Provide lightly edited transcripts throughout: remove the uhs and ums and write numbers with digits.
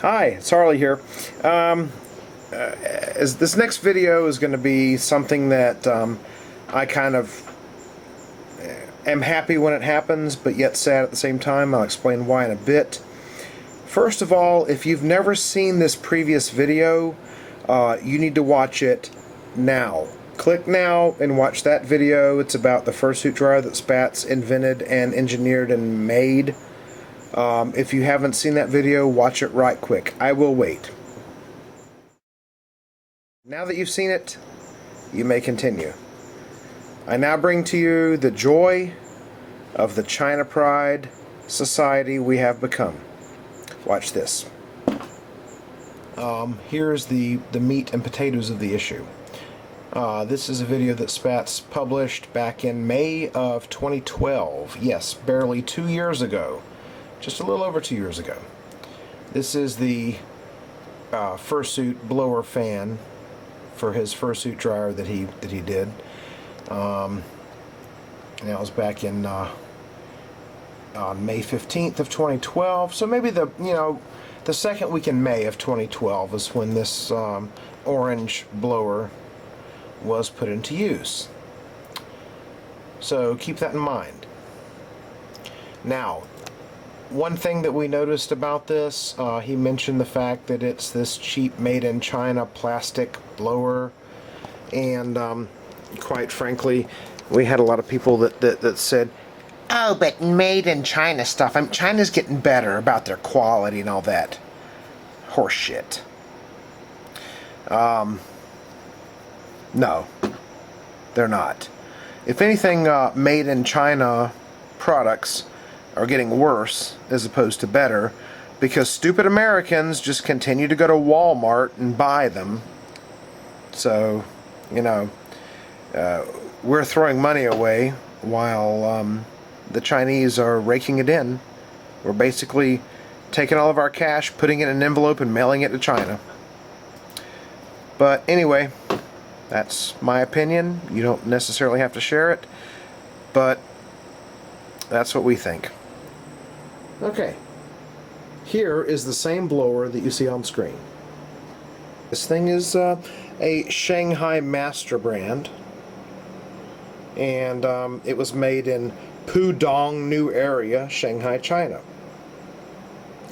Hi, it's Harley here. As this next video is going to be something that I kind of am happy when it happens, but yet sad at the same time. I'll explain why in a bit. First of all, if you've never seen this previous video, you need to watch it now. Click now and watch that video. It's about the fursuit dryer that Spatz invented and engineered and made. If you haven't seen that video, watch it right quick. I will wait. Now that you've seen it, you may continue. I now bring to you the joy of the China Pride society we have become. Watch this. Here's the meat and potatoes of the issue. This is a video that Spatz published back in May of 2012. Yes, barely 2 years ago. Just a little over 2 years ago. This is the fursuit blower fan for his fursuit dryer that he did. And that was back in on May 15th of 2012. So maybe the second week in May of 2012 is when this orange blower was put into use. So keep that in mind. Now, one thing that we noticed about this, he mentioned the fact that it's this cheap made-in-China plastic blower, and quite frankly, we had a lot of people that said, "Oh, but made-in-China stuff, China's getting better about their quality and all that." Horseshit. No, they're not. If anything, made-in-China products are getting worse as opposed to better, because stupid Americans just continue to go to Walmart and buy them. So, we're throwing money away while the Chinese are raking it in. We're basically taking all of our cash, putting it in an envelope, and mailing it to China. But anyway, that's my opinion. You don't necessarily have to share it, but that's what we think. Okay, here is the same blower that you see on screen. This thing is a Shanghai Master brand, and it was made in Pudong New Area, Shanghai, China.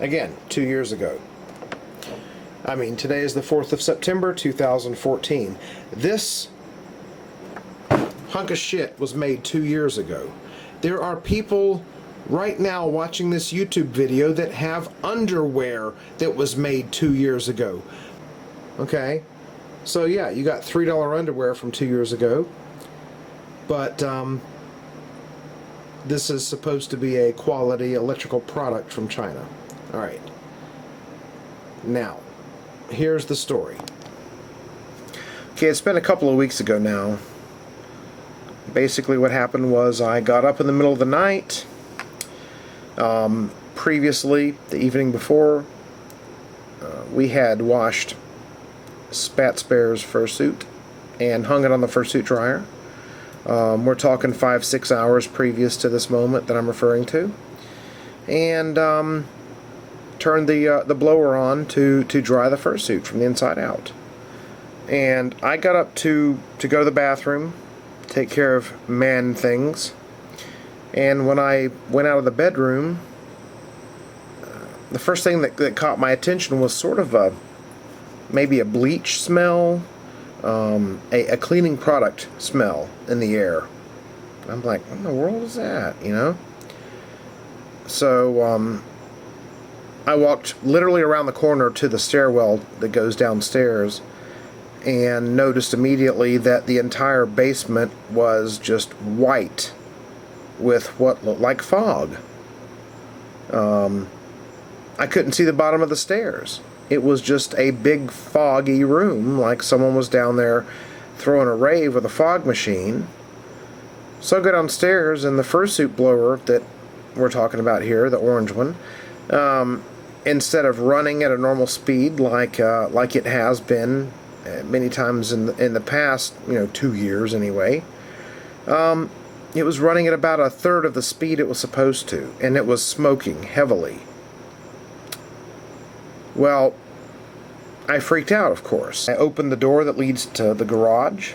Again, 2 years ago. I mean, today is the 4th of September, 2014. This hunk of shit was made 2 years ago. There are people right now watching this YouTube video that have underwear that was made 2 years ago. Okay? So yeah, you got $3 underwear from 2 years ago. But this is supposed to be a quality electrical product from China. Alright. Now, here's the story. Okay, it's been a couple of weeks ago now. Basically what happened was I got up in the middle of the night. Previously, the evening before, we had washed Spatz Bear's fursuit and hung it on the fursuit dryer. We're talking 5-6 hours previous to this moment that I'm referring to. And turned the blower on to dry the fursuit from the inside out. And I got up to go to the bathroom, take care of man things. And when I went out of the bedroom, the first thing that caught my attention was sort of maybe a bleach smell, a cleaning product smell in the air. I'm like, what in the world is that, So I walked literally around the corner to the stairwell that goes downstairs and noticed immediately that the entire basement was just white with what looked like fog. I couldn't see the bottom of the stairs. It was just a big foggy room, like someone was down there throwing a rave with a fog machine. So I go downstairs, and the fursuit blower that we're talking about here, the orange one, instead of running at a normal speed like it has been many times in the past, 2 years anyway, it was running at about a third of the speed it was supposed to, and it was smoking heavily. Well, I freaked out, of course. I opened the door that leads to the garage,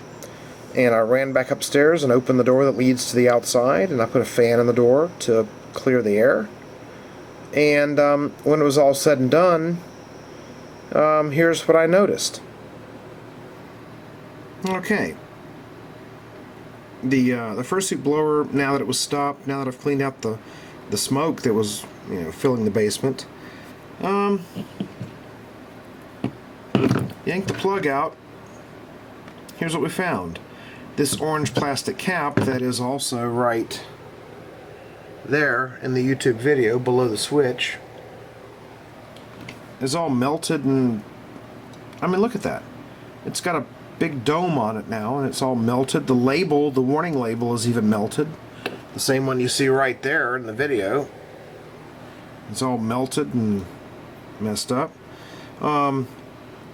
and I ran back upstairs and opened the door that leads to the outside, and I put a fan in the door to clear the air. And when it was all said and done, here's what I noticed. Okay. The fursuit blower, now that it was stopped, now that I've cleaned out the smoke that was, filling the basement, yanked the plug out. Here's what we found. This orange plastic cap that is also right there in the YouTube video below the switch is all melted, and I mean, look at that. It's got a big dome on it now, and it's all melted. The label, the warning label, is even melted. The same one you see right there in the video. It's all melted and messed up.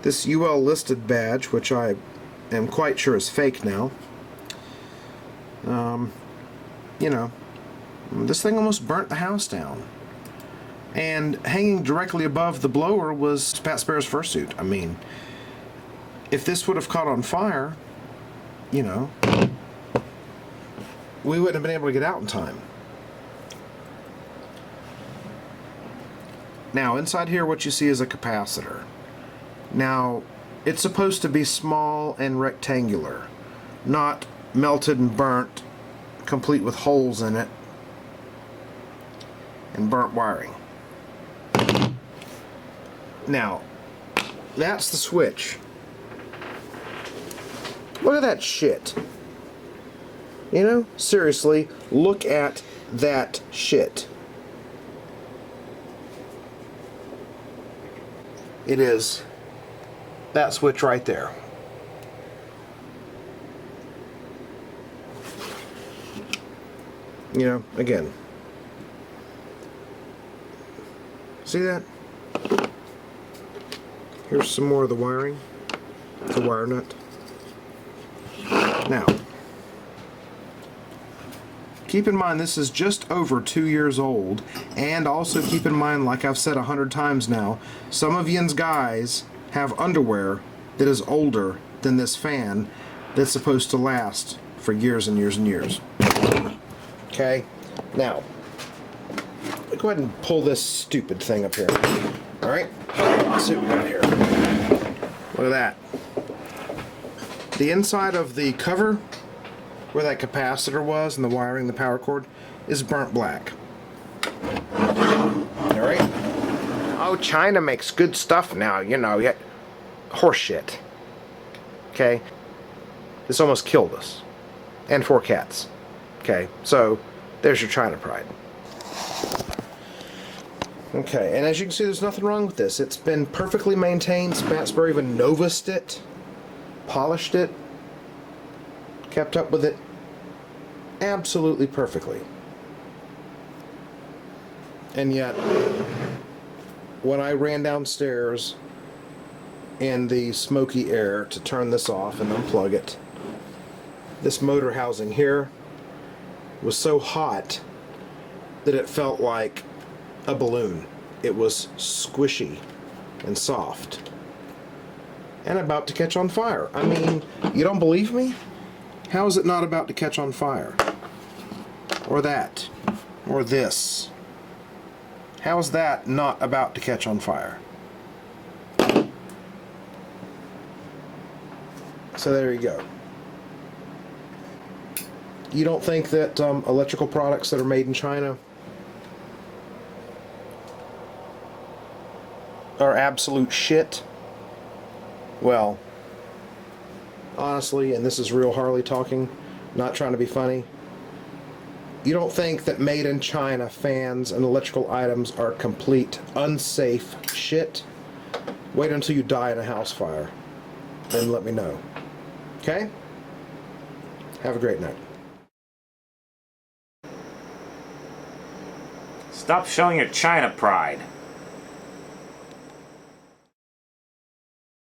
This UL listed badge, which I am quite sure is fake now. This thing almost burnt the house down. And hanging directly above the blower was Spat Sparrow's fursuit. I mean, if this would have caught on fire, we wouldn't have been able to get out in time. Now, inside here, what you see is a capacitor. Now, it's supposed to be small and rectangular, not melted and burnt, complete with holes in it and burnt wiring. Now, that's the switch. Look at that shit. Seriously, look at that shit. It is that switch right there. Again. See that? Here's some more of the wiring. The wire nut. Now, keep in mind this is just over 2 years old, and also keep in mind, like I've said 100 times now, some of yin's guys have underwear that is older than this fan that's supposed to last for years and years and years. Okay? Now, go ahead and pull this stupid thing up here. Alright? Let's see what we got here. Look at that. The inside of the cover, where that capacitor was and the wiring, the power cord, is burnt black. Alright? Oh, China makes good stuff now, yet horse shit. Okay? This almost killed us. And 4 cats. Okay, so there's your China pride. Okay, and as you can see, there's nothing wrong with this. It's been perfectly maintained. Spat Sparrow even novused it, polished it, kept up with it absolutely perfectly. And yet, when I ran downstairs in the smoky air to turn this off and unplug it, this motor housing here was so hot that it felt like a balloon. It was squishy and soft and about to catch on fire. I mean, you don't believe me? How is it not about to catch on fire? Or that? Or this? How is that not about to catch on fire? So there you go. You don't think that electrical products that are made in China are absolute shit? Well, honestly, and this is real Harley talking, not trying to be funny, you don't think that made in China fans and electrical items are complete unsafe shit? Wait until you die in a house fire, then let me know. Okay? Have a great night. Stop showing your China pride.